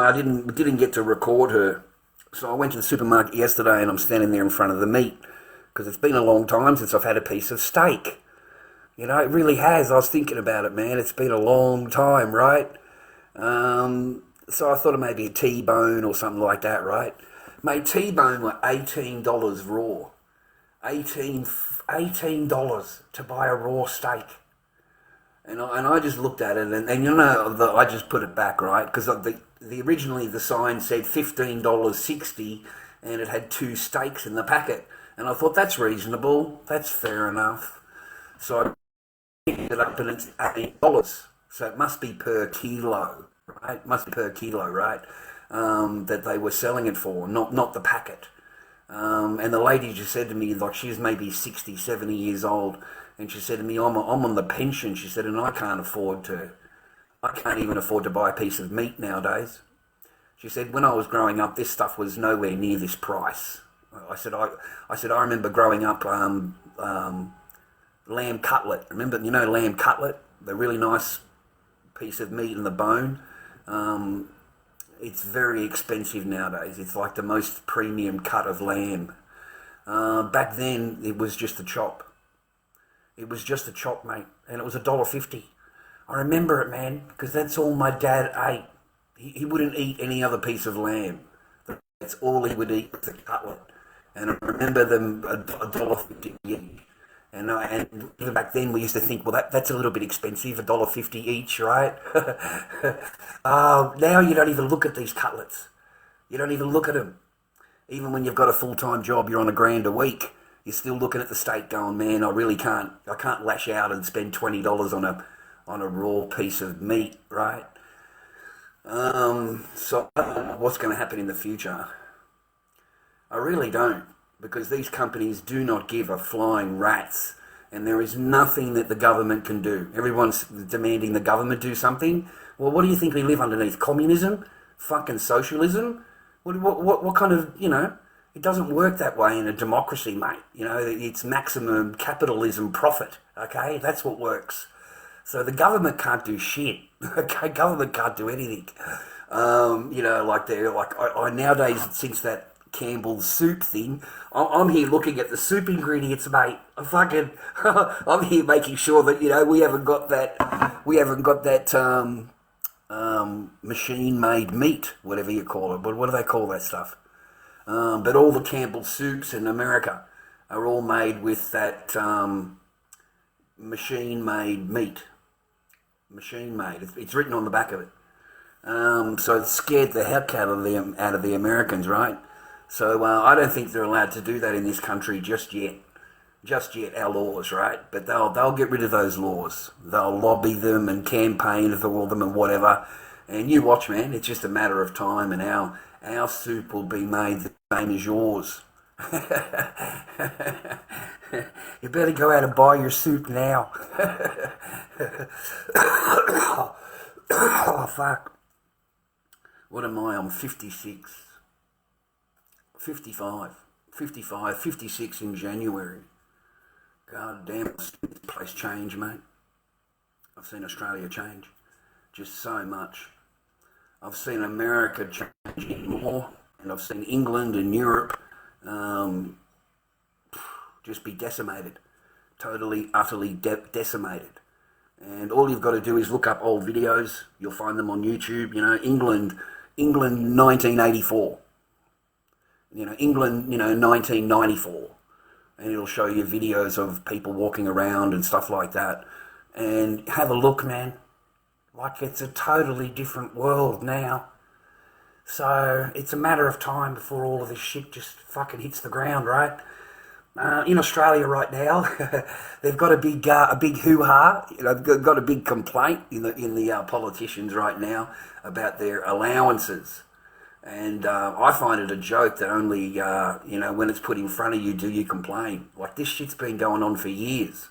I didn't get to record her. So I went to the supermarket yesterday and I'm standing there in front of the meat because it's been a long time since I've had a piece of steak. You know, it really has. I was thinking about it, man. It's been a long time, right? So I thought of maybe a T-bone or something like that, right? Mate, T-bone were $18 raw. 18 $18 to buy a raw steak. And I just looked at it, and you know, I just put it back, right? Because originally the sign said $15.60, and it had 2 steaks in the packet. And I thought, that's reasonable, that's fair enough. So I picked it up, and it's $8. So it must be per kilo, right? It must be per kilo, right? That they were selling it for, not the packet. And the lady just said to me, like, she's maybe 60, 70 years old, and she said to me, I'm on the pension, she said, and I can't even afford to buy a piece of meat nowadays. She said, when I was growing up, this stuff was nowhere near this price. I said, I remember growing up, lamb cutlet. Remember, you know, lamb cutlet? The really nice piece of meat in the bone. It's very expensive nowadays. It's like the most premium cut of lamb. Back then, it was just a chop. It was just a chop, mate, and it was $1.50. I remember it, man, because that's all my dad ate. He wouldn't eat any other piece of lamb. That's all he would eat, was the cutlet. And I remember them $1.50. And even back then we used to think, well, that's a little bit expensive, $1.50 each, right? Now you don't even look at these cutlets. You don't even look at them. Even when you've got a full-time job, you're on $1,000 a week, you're still looking at the steak going, man, I can't lash out and spend $20 on a raw piece of meat, right? So I don't know what's going to happen in the future. I really don't, because these companies do not give a flying rat's, and there is nothing that the government can do. Everyone's demanding the government do something. Well, what do you think we live underneath? Communism? Fucking socialism? What kind of, you know, it doesn't work that way in a democracy, mate. You know, it's maximum capitalism profit, okay? That's what works. So the government can't do shit, okay? Government can't do anything. You know, I nowadays, since that Campbell's soup thing, I'm here looking at the soup ingredients, mate. I'm here making sure that, you know, we haven't got that machine-made meat, whatever you call it. What do they call that stuff? But all the Campbell soups in America are all made with that machine-made meat. Machine-made. It's written on the back of it. So it scared the heck out of the Americans, right? So I don't think they're allowed to do that in this country just yet. Just yet, our laws, right? But they'll get rid of those laws. They'll lobby them and campaign for them and whatever. And you watch, man. It's just a matter of time, and our soup will be made the same as yours. You better go out and buy your soup now. Oh, fuck. What am I? I'm 56. 55, 56 in January. God damn, I've seen this place change, mate. I've seen Australia change just so much. I've seen America change even more, and I've seen England and Europe just be decimated, totally, utterly decimated. And all you've got to do is look up old videos. You'll find them on YouTube. You know, England 1984. You know, England, 1994. And it'll show you videos of people walking around and stuff like that. And have a look, man. Like, it's a totally different world now. So it's a matter of time before all of this shit just fucking hits the ground, right? In Australia right now, they've got a big hoo-ha. You know, they've got a big complaint in the politicians right now about their allowances. And I find it a joke that only, when it's put in front of you, do you complain. Like, this shit's been going on for years.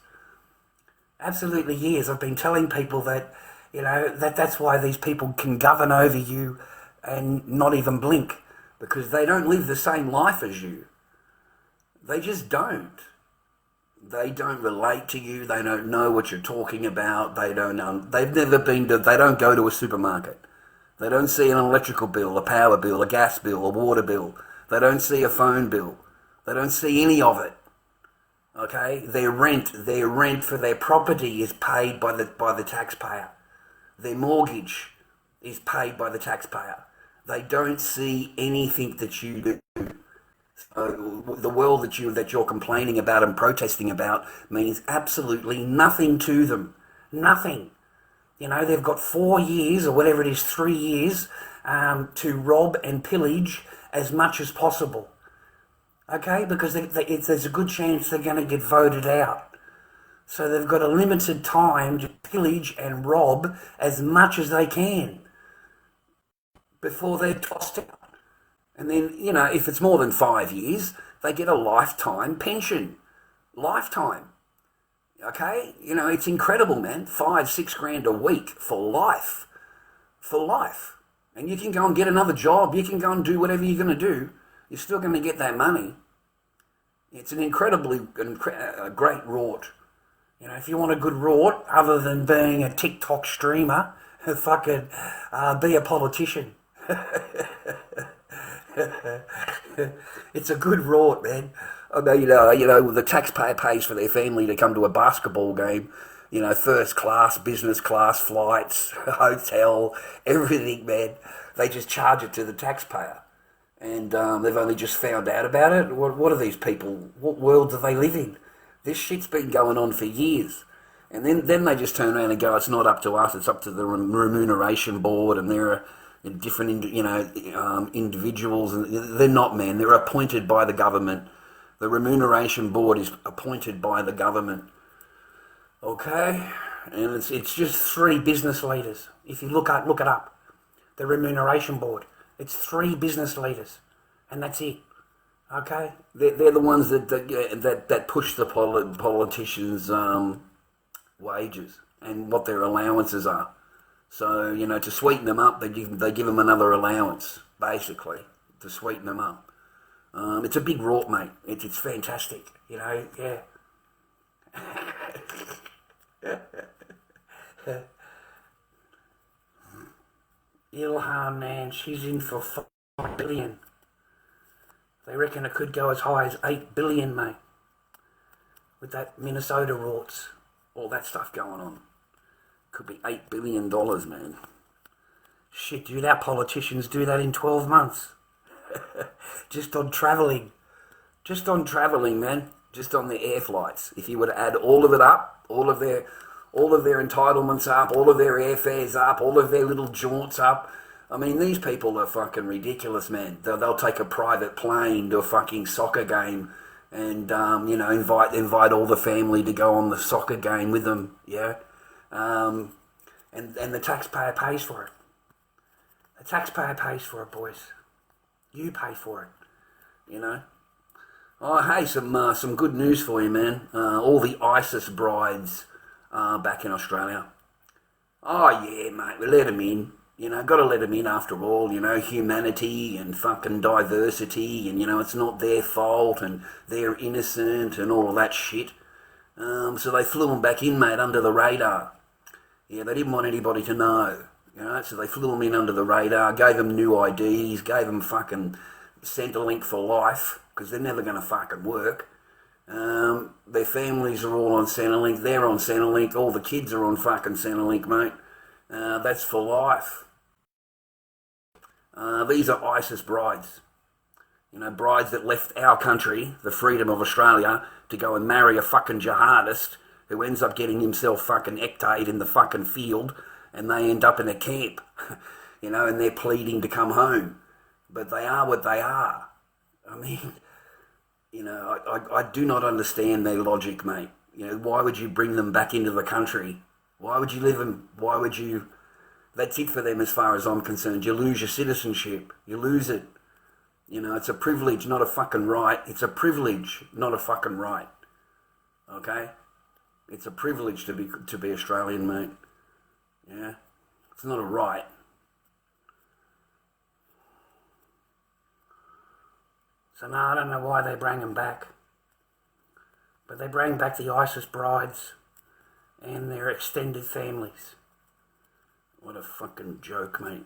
Absolutely years. I've been telling people that, you know, that's why these people can govern over you and not even blink, because they don't live the same life as you. They just don't. They don't relate to you. They don't know what you're talking about. They don't go to a supermarket. They don't see an electrical bill, a power bill, a gas bill, a water bill. They don't see a phone bill. They don't see any of it. Okay? Their rent for their property is paid by the taxpayer. Their mortgage is paid by the taxpayer. They don't see anything that you do. So the world that you're complaining about and protesting about means absolutely nothing to them. Nothing. You know, they've got 4 years or whatever it is, 3 years to rob and pillage as much as possible. Okay? Because there's a good chance they're going to get voted out. So they've got a limited time to pillage and rob as much as they can before they're tossed out. And then, you know, if it's more than 5 years, they get a lifetime pension. Lifetime. Okay? You know, it's incredible, man. 5-6 grand a week for life. For life. And you can go and get another job. You can go and do whatever you're going to do. You're still going to get that money. It's an incredibly great rort. You know, if you want a good rort, other than being a TikTok streamer, fucking be a politician. It's a good rort, man. I mean, you know, the taxpayer pays for their family to come to a basketball game. You know, first class, business class flights, hotel, everything, man. They just charge it to the taxpayer. And they've only just found out about it. What are these people? What world do they live in? This shit's been going on for years. And then they just turn around and go, it's not up to us, it's up to the remuneration board, and they're different, you know, individuals. And they're not, man. They're appointed by the government. The remuneration board is appointed by the government. Okay? And it's just 3 business leaders. If you look it up. The remuneration board. It's 3 business leaders. And that's it. Okay? They're the ones that push the politicians' wages and what their allowances are. So, you know, to sweeten them up, they give them another allowance, basically, to sweeten them up. It's a big rort, mate. It's fantastic, you know, yeah. Ilhan, man, she's in for $5 billion. They reckon it could go as high as $8 billion, mate. With that Minnesota rorts, all that stuff going on. Could be $8 billion, man. Shit, dude, our politicians do that in 12 months. Just on travelling. Just on travelling, man. Just on the air flights. If you were to add all of it up, all of their entitlements up, all of their airfares up, all of their little jaunts up. I mean, these people are fucking ridiculous, man. They'll take a private plane to a fucking soccer game and, you know, invite all the family to go on the soccer game with them, yeah? And the taxpayer pays for it. The taxpayer pays for it, boys. You pay for it, you know. Oh, hey, some good news for you, man. All the ISIS brides back in Australia. Oh, yeah, mate, we let them in. You know, got to let them in after all, you know, humanity and fucking diversity and, you know, it's not their fault and they're innocent and all of that shit. So they flew them back in, mate, under the radar. Yeah, they didn't want anybody to know, you know, so they flew them in under the radar, gave them new IDs, gave them fucking Centrelink for life, because they're never going to fucking work. Their families are all on Centrelink, they're on Centrelink, all the kids are on fucking Centrelink, mate. That's for life. These are ISIS brides. You know, brides that left our country, the freedom of Australia, to go and marry a fucking jihadist who ends up getting himself fucking ectated in the fucking field, and they end up in a camp, you know, and they're pleading to come home. But they are what they are. I mean, you know, I do not understand their logic, mate. You know, why would you bring them back into the country? Why would you live them? Why would you... That's it for them as far as I'm concerned. You lose your citizenship. You lose it. You know, it's a privilege, not a fucking right. It's a privilege, not a fucking right. Okay? It's a privilege to be Australian, mate. Yeah? It's not a right. So no, I don't know why they bring them back. But they bring back the ISIS brides and their extended families. What a fucking joke, mate.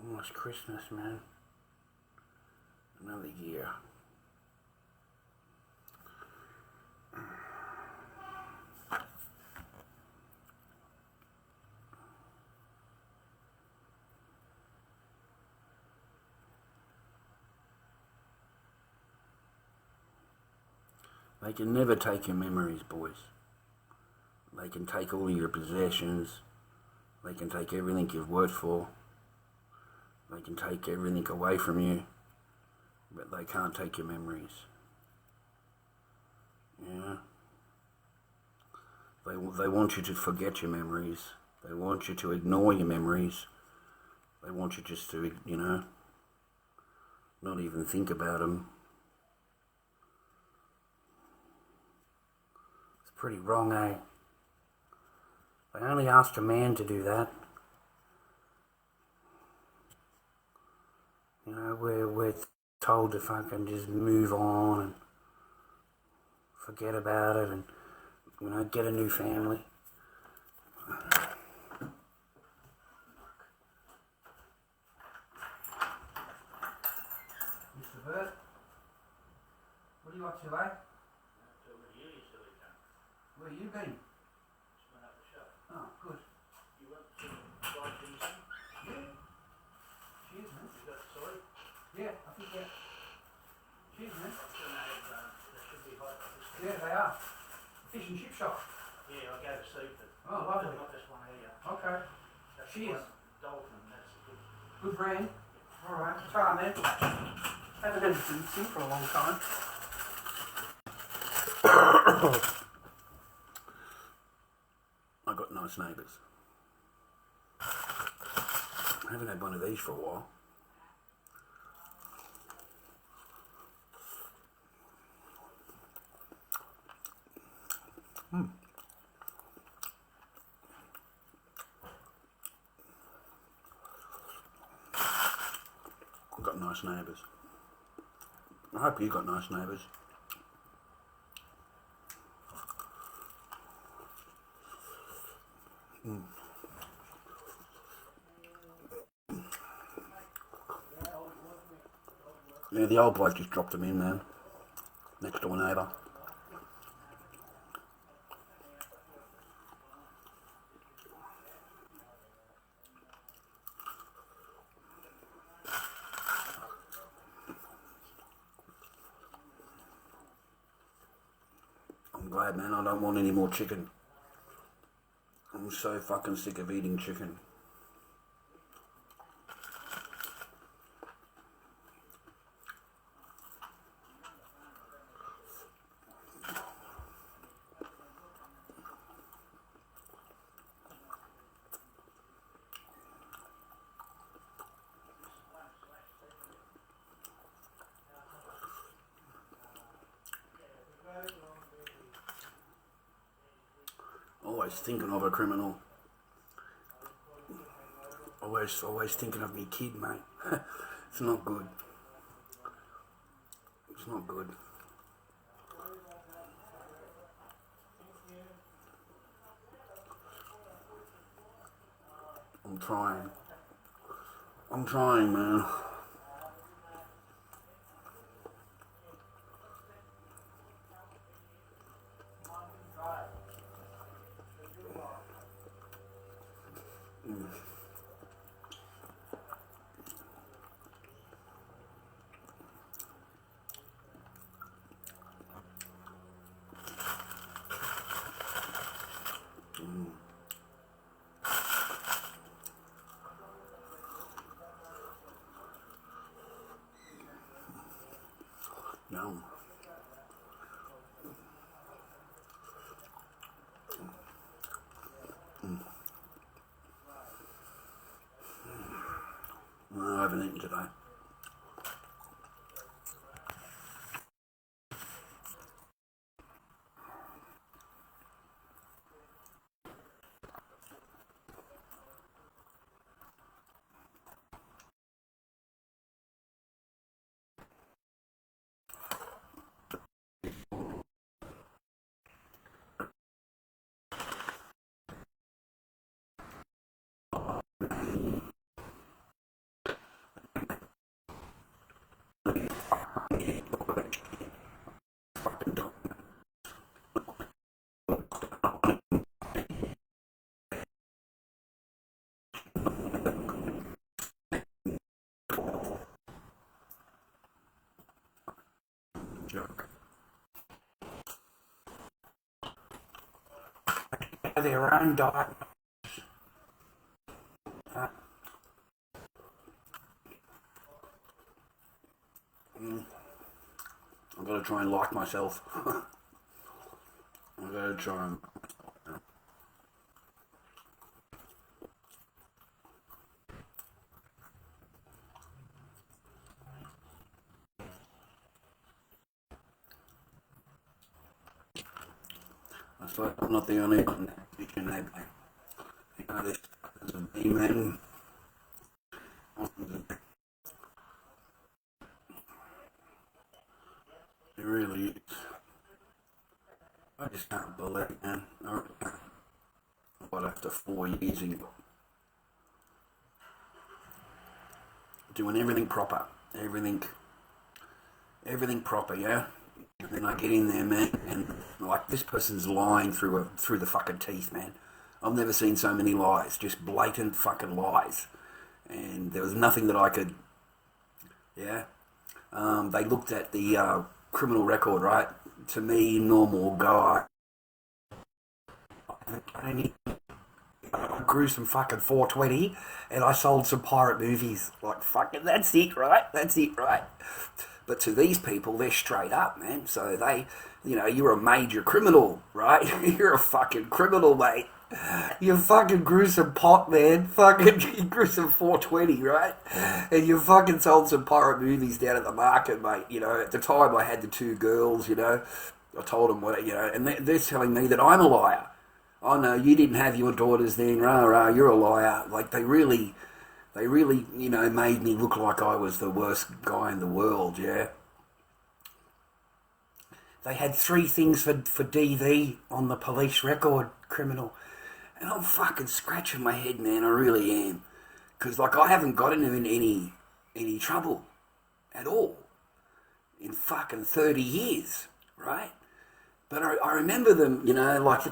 Almost Christmas, man. Another year. They can never take your memories, boys. They can take all your possessions. They can take everything you've worked for. They can take everything away from you, but they can't take your memories. Yeah. They want you to forget your memories. They want you to ignore your memories. They want you just to, not even think about them. It's pretty wrong, eh? They only ask a man to do that. We're told to fucking just move on and forget about it and, get a new family. Mr. Bert, what are you up to, eh? Where you been? Just went up the shop. Oh, good. You went to buy things? Yeah. Cheers, man. You got soy? Yeah, I think that. Cheers, man. They should be hot. Yeah, they are. Fish and chip shop. Yeah, I gave a soup. Oh, lovely. Not this one here. Okay. That's Cheers. Dolphin, that's a good. Good brand. Alright, try, man. Haven't had a ginseng for a long time. I got nice neighbours. I haven't had one of these for a while. I've got nice neighbours. I hope you got nice neighbours. Yeah, the old bloke just dropped them in, man. Next door neighbour. I'm glad, man. I don't want any more chicken. I'm so fucking sick of eating chicken. Always thinking of a criminal. Always thinking of me kid, mate. It's not good. It's not good. I'm trying. I'm trying, man. No. No, I haven't eaten today. their own diet. I've got to try and like myself. I've got to try and... I suppose I'm not the only one that can have, you know, there's a B-man. It really is. I just can't believe it, man. I really can't. What, after 4 years in doing everything proper, everything proper, yeah. And then I get in there, man, and like this person's lying through the fucking teeth, man. I've never seen so many lies, just blatant fucking lies, and there was nothing that I could, yeah. They looked at the criminal record, right? To me, normal guy. I grew some fucking 420 and I sold some pirate movies. Like, fucking, that's it, right? That's it, right? But to these people, they're straight up, man. So they, you know, you're a major criminal, right? You're a fucking criminal, mate. You fucking grew some pot, man. Fucking, you grew some 420, right? And you fucking sold some pirate movies down at the market, mate. You know, at the time I had the 2 girls, you know. I told them what, you know, and they're telling me that I'm a liar. Oh no, you didn't have your daughters then, rah, you're a liar. Like, they really, you know, made me look like I was the worst guy in the world, yeah. They had 3 things for DV on the police record, criminal. And I'm fucking scratching my head, man, I really am. Because, like, I haven't got into any trouble at all in fucking 30 years, right? But I remember them, you know, like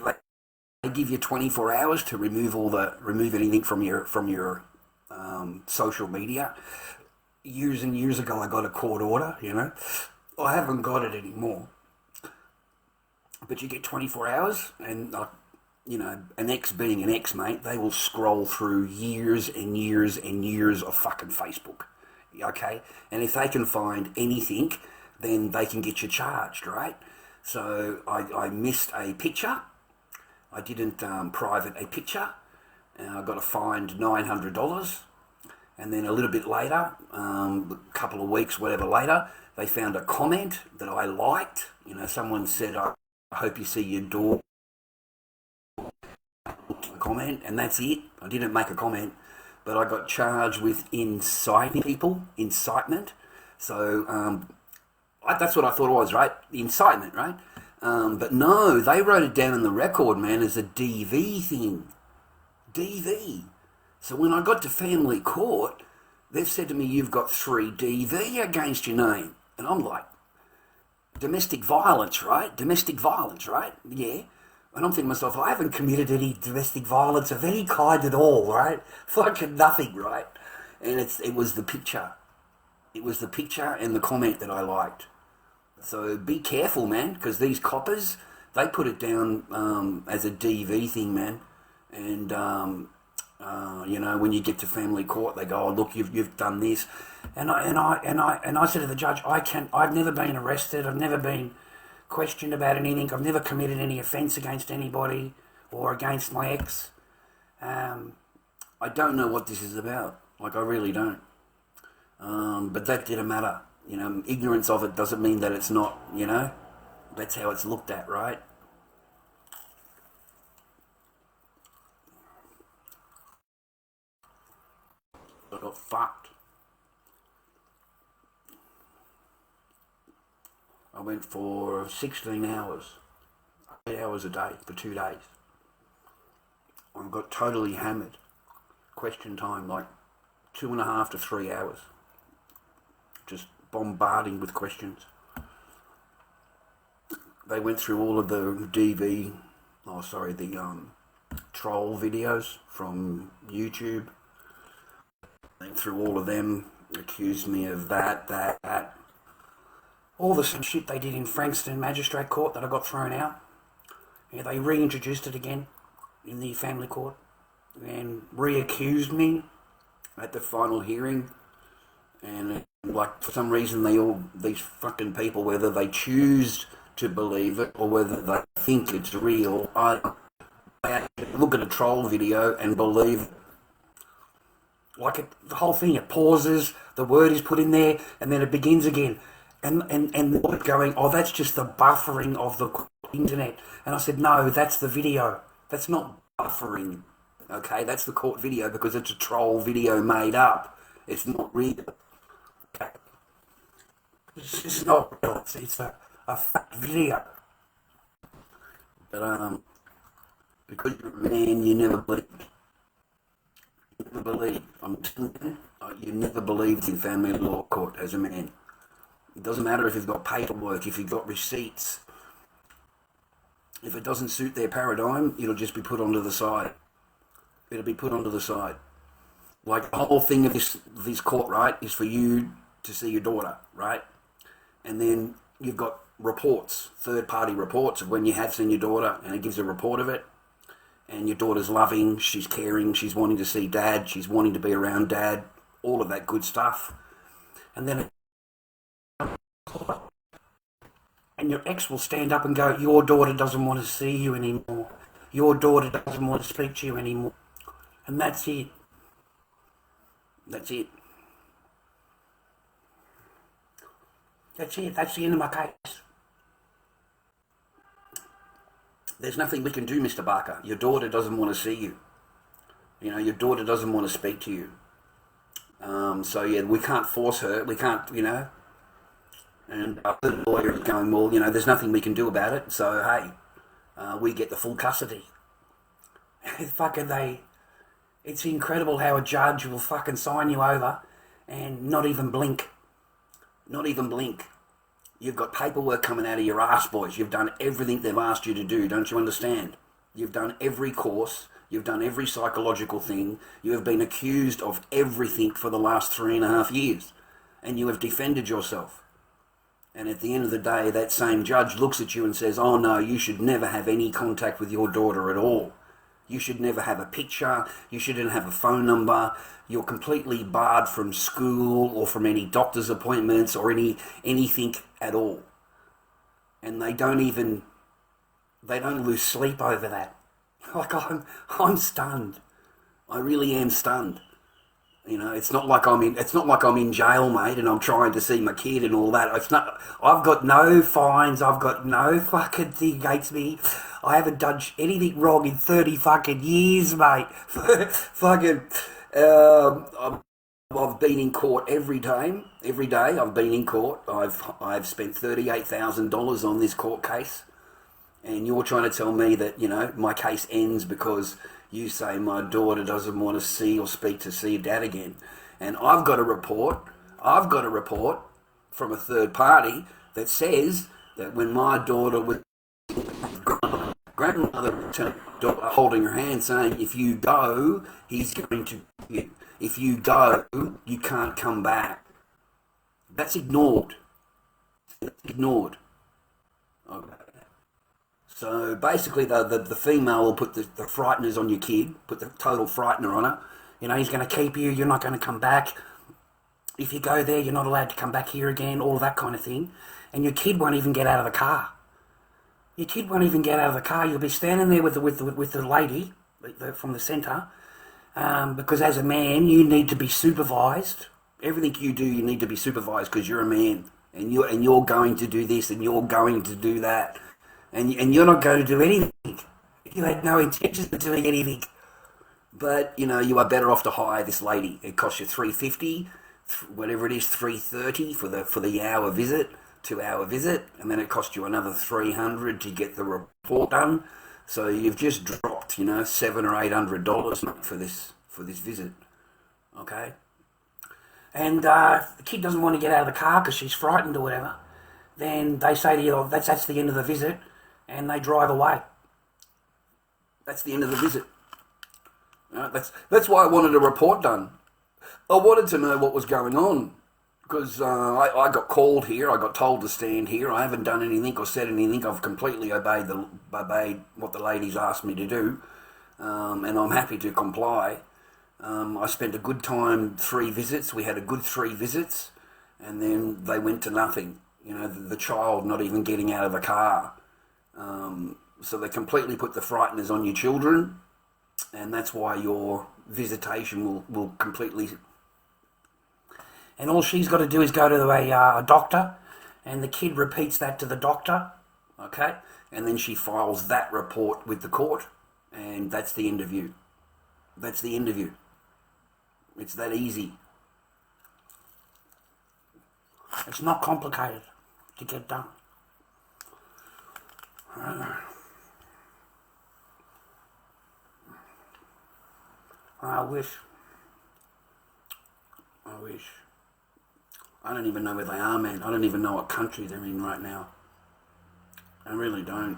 they give you 24 hours to remove anything from your social media. Years and years ago, I got a court order, you know. I haven't got it anymore. But you get 24 hours, and, you know, an ex being an ex, mate, they will scroll through years and years and years of fucking Facebook, okay? And if they can find anything, then they can get you charged, right? So I missed a picture. I didn't private a picture, and I got fined $900. And then a little bit later, a couple of weeks, whatever later, they found a comment that I liked. You know, someone said, I hope you see your daughter. Comment, and that's it. I didn't make a comment, but I got charged with inciting people, incitement. So that's what I thought it was, right? Incitement, right? But no, they wrote it down in the record, man, as a DV thing. DV. So when I got to family court, they've said to me, you've got 3 DV against your name. And I'm like, domestic violence, right? Domestic violence, right? Yeah. And I'm thinking to myself, I haven't committed any domestic violence of any kind at all, right? Fucking nothing, right? And it was the picture. It was the picture and the comment that I liked. So be careful, man, because these coppers, they put it down as a DV thing, man. And, you know, when you get to family court, they go, oh, look, you've done this. And I said to the judge, I've never been arrested. I've never been questioned about anything. I've never committed any offence against anybody or against my ex. I don't know what this is about. Like, I really don't. But that didn't matter. You know, ignorance of it doesn't mean that it's not, you know. That's how it's looked at, right? I got fucked. I went for 16 hours, 8 hours a day for 2 days. I got totally hammered. Question time, like 2.5 to 3 hours. Just bombarding with questions. They went through all of the troll videos from YouTube. Went through all of them, accused me of that. All the same shit they did in Frankston Magistrate Court that I got thrown out. Yeah, they reintroduced it again. in the family court and re-accused me at the final hearing. And like for some reason these fucking people, whether they choose to believe it or whether they think it's real, they actually look at a troll video and believe it. Like the whole thing, it pauses, the word is put in there, and then it begins again. And going, oh, that's just the buffering of the internet. And I said, no, that's the video. That's not buffering. Okay, that's the court video because it's a troll video made up. It's not real. Okay. It's just not real. It's a fact video. But because you're a man, you never believe. You never believe. I'm telling you, you never believed in family law court as a man. It doesn't matter if you've got paperwork, if you've got receipts. If it doesn't suit their paradigm, it'll just be put onto the side. It'll be put onto the side. Like the whole thing of this court, right, is for you to see your daughter, right? And then you've got reports, third-party reports of when you have seen your daughter, and it gives a report of it. And your daughter's loving, she's caring, she's wanting to see dad, she's wanting to be around dad, all of that good stuff. And then and your ex will stand up and go, your daughter doesn't want to see you anymore. Your daughter doesn't want to speak to you anymore. And that's it. That's it. That's it. That's the end of my case. There's nothing we can do, Mr. Barker. Your daughter doesn't want to see you. You know, your daughter doesn't want to speak to you. So, yeah, we can't force her. We can't, you know. And the lawyer is going, well, you know, there's nothing we can do about it. So, hey, we get the full custody. It's incredible how a judge will fucking sign you over and not even blink. Not even blink. You've got paperwork coming out of your ass, boys. You've done everything they've asked you to do. Don't you understand? You've done every course. You've done every psychological thing. You have been accused of everything for the last 3.5 years. And you have defended yourself. And at the end of the day, that same judge looks at you and says, oh no, you should never have any contact with your daughter at all. You should never have a picture. You shouldn't have a phone number. You're completely barred from school or from any doctor's appointments or anything at all. And they don't lose sleep over that. Like I'm stunned. I really am stunned. You know, it's not like I'm in jail, mate, and I'm trying to see my kid and all that. I've got no fines. I've got no fucking thing against me. I haven't done anything wrong in 30 fucking years, mate. Fucking, I've been in court every day. Every day I've been in court. I've spent $38,000 on this court case, and you're trying to tell me that, you know, my case ends because you say my daughter doesn't want to see or speak to see dad again. And I've got a report from a third party that says that when my daughter was grandmother holding her hand saying, if you go, he's going to you. If you go, you can't come back. That's ignored. Ignored. Okay. So basically the female will put the frighteners on your kid, put the total frightener on her. You know, he's going to keep you, you're not going to come back. If you go there, you're not allowed to come back here again, all that kind of thing. And your kid won't even get out of the car. Your kid won't even get out of the car. You'll be standing there with the lady from the centre, because as a man, you need to be supervised. Everything you do, you need to be supervised because you're a man, and you're going to do this and you're going to do that. And you're not going to do anything. You had no intention of doing anything. But, you know, you are better off to hire this lady. It costs you $350, whatever it is, $330 for the hour visit, 2-hour visit, and then it costs you another $300 to get the report done. So you've just dropped, you know, $700 or $800 for this visit. Okay? And the kid doesn't want to get out of the car because she's frightened or whatever. Then they say to you, oh, that's the end of the visit. And they drive away. That's the end of the visit. That's why I wanted a report done. I wanted to know what was going on because I got called here. I got told to stand here. I haven't done anything or said anything. I've completely obeyed what the ladies asked me to do. and I'm happy to comply. I spent a good time, 3 visits. We had a good 3 visits, and then they went to nothing. The child not even getting out of the car. So they completely put the frighteners on your children, and that's why your visitation will completely... And all she's got to do is go to a doctor, and the kid repeats that to the doctor, okay? And then she files that report with the court, and that's the end of you. That's the end of you. It's that easy. It's not complicated to get done. I wish. I don't even know where they are, man. I don't even know what country they're in right now. I really don't.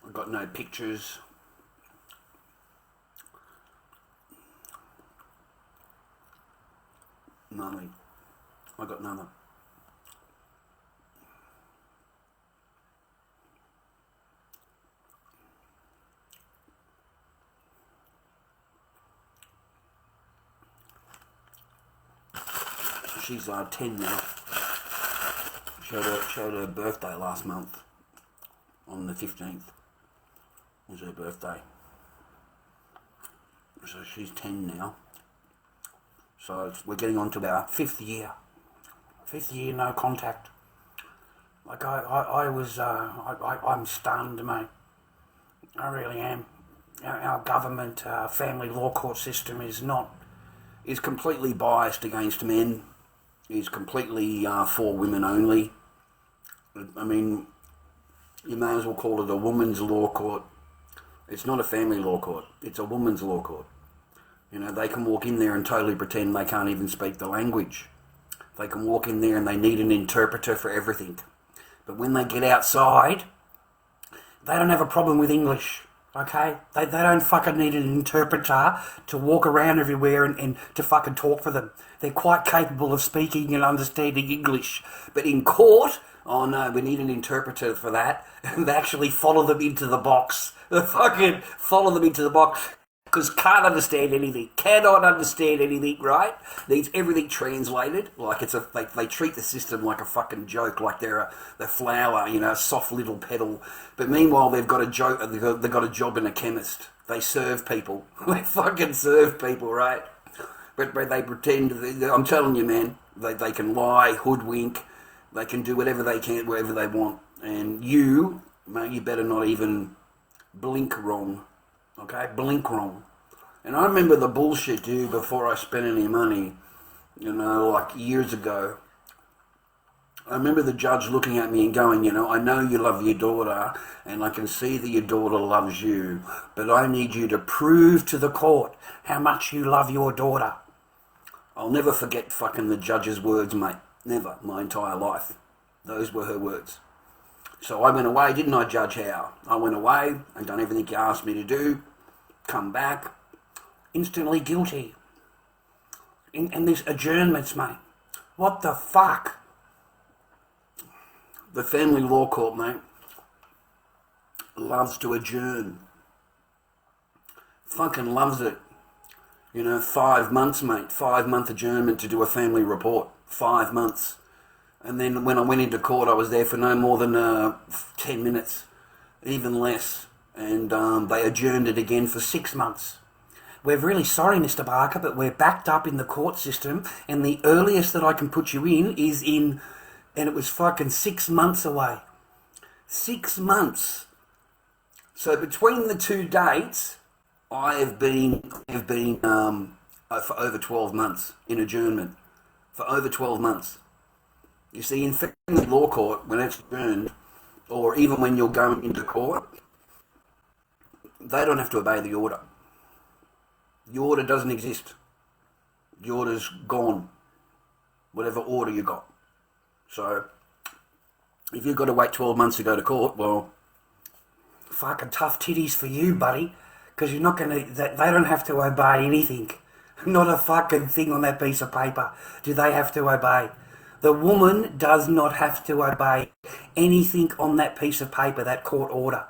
I've got no pictures. Nothing. I got nothing. She's 10 now. Showed her birthday last month on the 15th. Was her birthday. So she's 10 now. So we're getting on to our 5th year. 5th year, no contact. Like I'm stunned, mate. I really am. Our government, family law court system is completely biased against men. Is completely for women only. I mean, you may as well call it a woman's law court. It's not a family law court. It's a woman's law court. They can walk in there and totally pretend they can't even speak the language. They can walk in there and they need an interpreter for everything. But when they get outside, they don't have a problem with English, okay? They don't fucking need an interpreter to walk around everywhere and to fucking talk for them. They're quite capable of speaking and understanding English. But in court, oh no, we need an interpreter for that. And they actually follow them into the box. They fucking follow them into the box. Because can't understand anything, cannot understand anything, right? Needs everything translated, like they treat the system like a fucking joke, like they're flower, a soft little petal. But meanwhile, they've got a job in a chemist. They serve people. They fucking serve people, right? But they pretend. I'm telling you, man, they can lie, hoodwink, they can do whatever they can, wherever they want. And you, mate, you better not even blink wrong. Okay, blink wrong. And I remember the bullshit, dude, before I spent any money, like years ago. I remember the judge looking at me and going, I know you love your daughter, and I can see that your daughter loves you, but I need you to prove to the court how much you love your daughter. I'll never forget fucking the judge's words, mate. Never, my entire life. Those were her words. So I went away, didn't I, Judge Howe? I went away and done everything you asked me to do. Come back, instantly guilty. And these adjournments, mate. What the fuck? The family law court, mate, loves to adjourn. Fucking loves it. 5 months, mate. 5-month adjournment to do a family report. 5 months. And then when I went into court, I was there for no more than 10 minutes, even less. And they adjourned it again for 6 months. We're really sorry, Mr. Barker, but we're backed up in the court system, and the earliest that I can put you in is in, and it was fucking 6 months away. 6 months. So between the 2 dates, I have been for over 12 months in adjournment. For over 12 months. You see, in family law court, when it's adjourned, or even when you're going into court, they don't have to obey the order. The order doesn't exist. The order's gone. Whatever order you got. So, if you've got to wait 12 months to go to court, well, fucking tough titties for you, buddy. Because you're not going to, they don't have to obey anything. Not a fucking thing on that piece of paper do they have to obey. The woman does not have to obey anything on that piece of paper, that court order.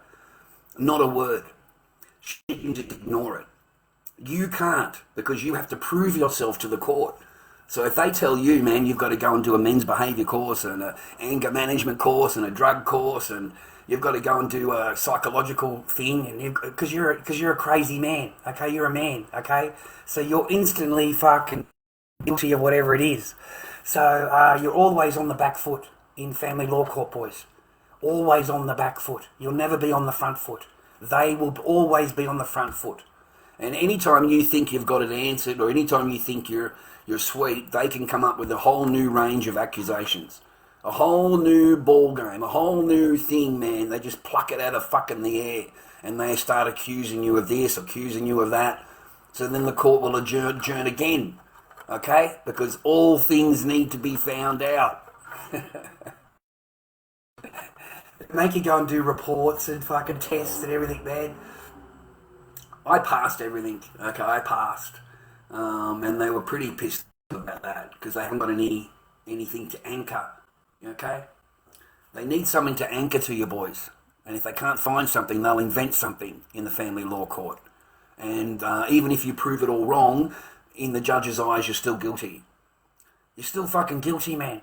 Not a word. She can just ignore it. You can't, because you have to prove yourself to the court. So if they tell you, man, you've got to go and do a men's behaviour course and an anger management course and a drug course, and you've got to go and do a psychological thing, and because you're a crazy man, okay? You're a man, okay? So you're instantly fucking guilty of whatever it is. So you're always on the back foot in family law court, boys. Always on the back foot. You'll never be on the front foot. They will always be on the front foot. And anytime you think you've got it answered, or anytime you think you're sweet, they can come up with a whole new range of accusations. A whole new ball game, a whole new thing, man. They just pluck it out of fucking the air, and they start accusing you of this, accusing you of that. So then the court will adjourn again, okay? Because all things need to be found out. Make you go and do reports and fucking tests and everything, man. I passed everything, okay? I passed. And they were pretty pissed about that, because they haven't got anything to anchor, okay? They need something to anchor to you, boys. And if they can't find something, they'll invent something in the family law court. And even if you prove it all wrong, in the judge's eyes, you're still guilty. You're still fucking guilty, man.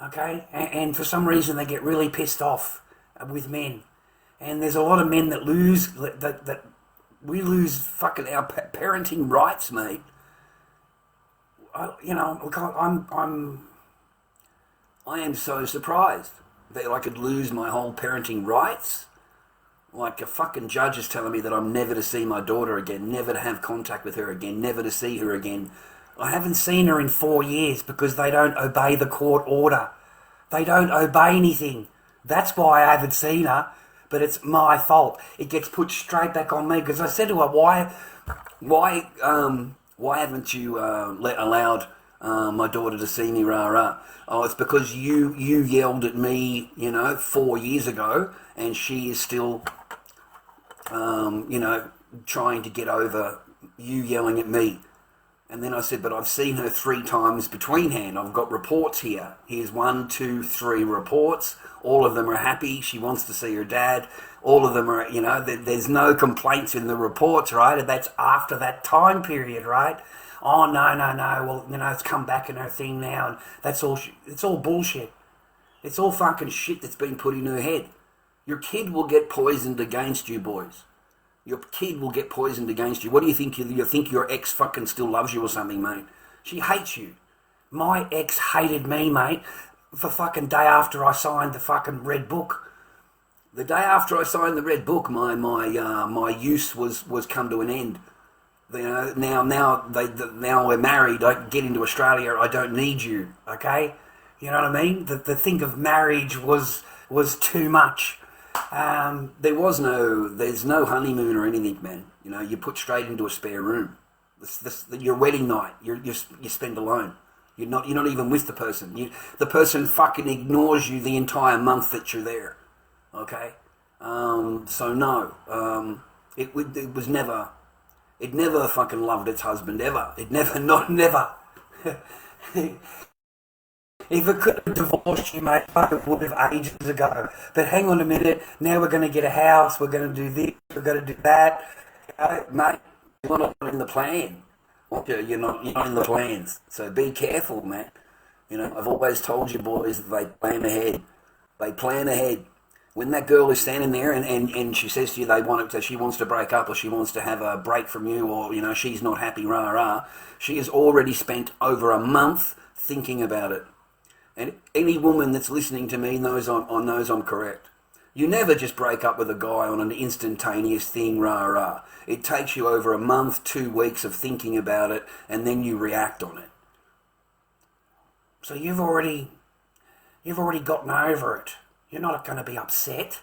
Okay? And for some reason, they get really pissed off with men. And there's a lot of men that lose, that we lose fucking our parenting rights, mate. I am so surprised that I could lose my whole parenting rights. Like a fucking judge is telling me that I'm never to see my daughter again, never to have contact with her again, never to see her again. I haven't seen her in 4 years because they don't obey the court order. They don't obey anything. That's why I haven't seen her, but it's my fault. It gets put straight back on me, because I said to her, why haven't you allowed my daughter to see me, rah? Oh, it's because you yelled at me, 4 years ago, and she is still, trying to get over you yelling at me. And then I said, but I've seen her 3 times between hand. I've got reports here. Here's 1, 2, 3 reports. All of them are happy. She wants to see her dad. All of them are, there's no complaints in the reports, right? And that's after that time period, right? Oh, no. Well, it's come back in her thing now. And that's all, it's all bullshit. It's all fucking shit that's been put in her head. Your kid will get poisoned against you, boys. Your kid will get poisoned against you. What do you think? You think your ex fucking still loves you or something, mate? She hates you. My ex hated me, mate, for fucking day after I signed the fucking red book. The day after I signed the red book, my use was come to an end. Now we're married. I get into Australia. I don't need you. Okay, you know what I mean? The think of marriage was too much. There's no honeymoon or anything, man. You put straight into a spare room. Your wedding night, you spend alone. You're not even with the person. The person fucking ignores you the entire month that you're there. Okay, so no, it never fucking loved its husband ever. It never. If it could have divorced you, mate, it would have ages ago. But hang on a minute, now we're going to get a house, we're going to do this, we're going to do that. Mate, you're not in the plan. You're not in the plans. So be careful, mate. I've always told you boys that they plan ahead. They plan ahead. When that girl is standing there and she says to you she wants to break up, or she wants to have a break from you, or, she's not happy, rah, she has already spent over a month thinking about it. And any woman that's listening to me knows I'm correct. You never just break up with a guy on an instantaneous thing, rah. It takes you over a month, 2 weeks of thinking about it, and then you react on it. So you've already gotten over it. You're not going to be upset.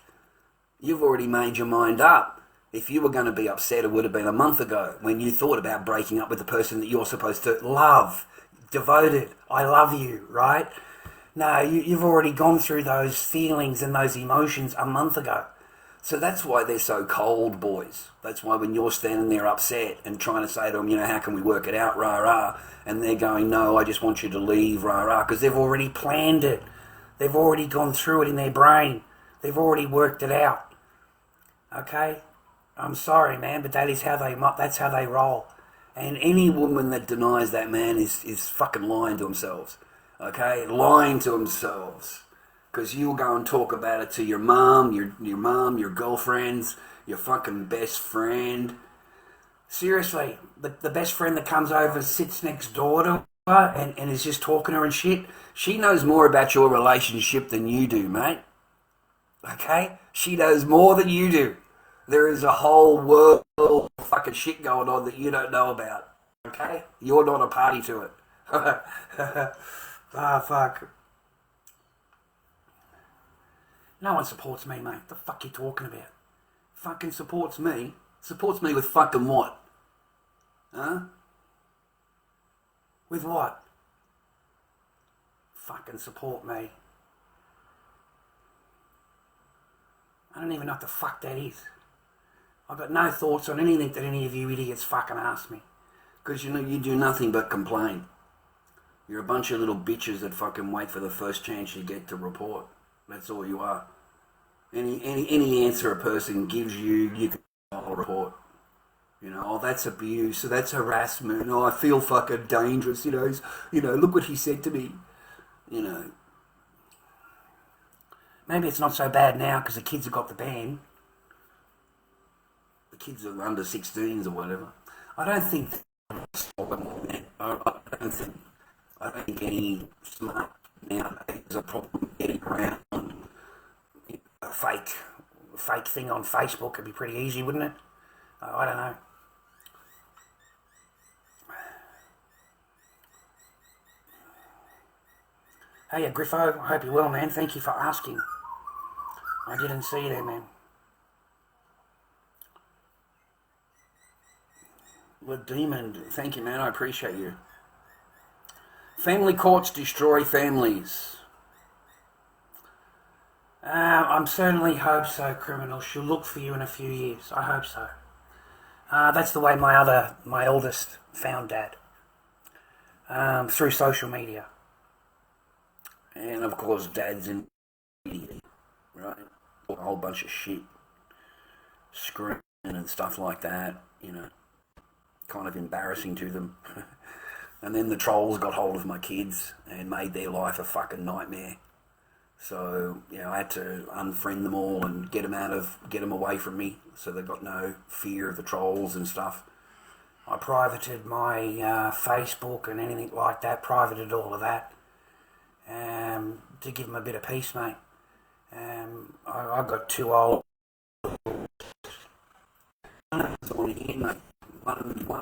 You've already made your mind up. If you were going to be upset, it would have been a month ago when you thought about breaking up with the person that you're supposed to love, devoted, I love you, right? No, you've already gone through those feelings and those emotions a month ago. So that's why they're so cold, boys. That's why when you're standing there upset and trying to say to them, how can we work it out, rah, rah, and they're going, no, I just want you to leave, rah, rah, because they've already planned it. They've already gone through it in their brain. They've already worked it out. Okay? I'm sorry, man, but that's how they roll. And any woman that denies that, man, is fucking lying to themselves. Okay? Lying to themselves. Because you'll go and talk about it to your mum, your girlfriends, your fucking best friend. Seriously, the best friend that comes over and sits next door to her and is just talking to her and shit, she knows more about your relationship than you do, mate. Okay? She knows more than you do. There is a whole world of fucking shit going on that you don't know about. Okay? You're not a party to it. Fuck. No one supports me, mate. The fuck you talking about? Fucking supports me? Supports me with fucking what? Huh? With what? Fucking support me. I don't even know what the fuck that is. I've got no thoughts on anything that any of you idiots fucking ask me. Because you do nothing but complain. You're a bunch of little bitches that fucking wait for the first chance you get to report. That's all you are. Any answer a person gives you, you can report. Oh, that's abuse, so that's harassment. Oh, I feel fucking dangerous, look what he said to me. Maybe it's not so bad now because the kids have got the ban. The kids are under 16s or whatever. I don't think I don't think any smart nowadays is a problem getting around a fake thing on Facebook. Would be pretty easy, wouldn't it? I don't know. Hey, Griffo, I hope you're well, man. Thank you for asking. I didn't see that, man. The Demon, thank you, man. I appreciate you. Family courts destroy families. I'm certainly hope so, criminal. She'll look for you in a few years. I hope so. That's the way my eldest found Dad. Through social media. And of course, Dad's an idiot, right? A whole bunch of shit. Screaming and stuff like that, kind of embarrassing to them. And then the trolls got hold of my kids and made their life a fucking nightmare. So, I had to unfriend them all and get them away from me, so they got no fear of the trolls and stuff. I privated my Facebook and anything like that, privated all of that, to give them a bit of peace, mate. I got too old. One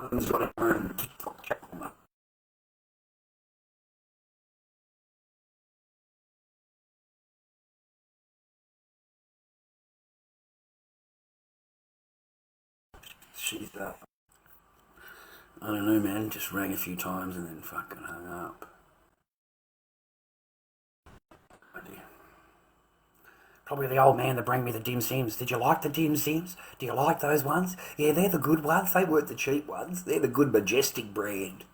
of them's got a own TikTok channel, mate. She's I don't know, man, just rang a few times and then fucking hung up. Oh dear. Probably the old man that bring me the dim sims. Did you like the dim sims? Do you like those ones? Yeah, they're the good ones. They weren't the cheap ones. They're the good Majestic brand.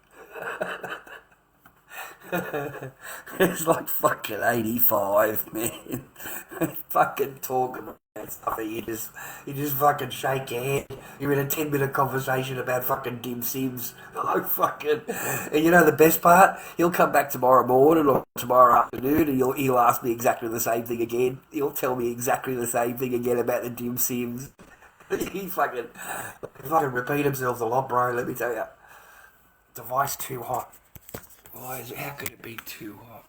It's like fucking 85, man. Fucking talking about stuff that you just fucking shake your head. You're in a 10-minute conversation about fucking dim sims. Like fucking, and the best part? He'll come back tomorrow morning or tomorrow afternoon and he'll ask me exactly the same thing again. He'll tell me exactly the same thing again about the dim sims. He fucking repeat himself a lot, bro, let me tell you. Device too hot. How could it be too hot?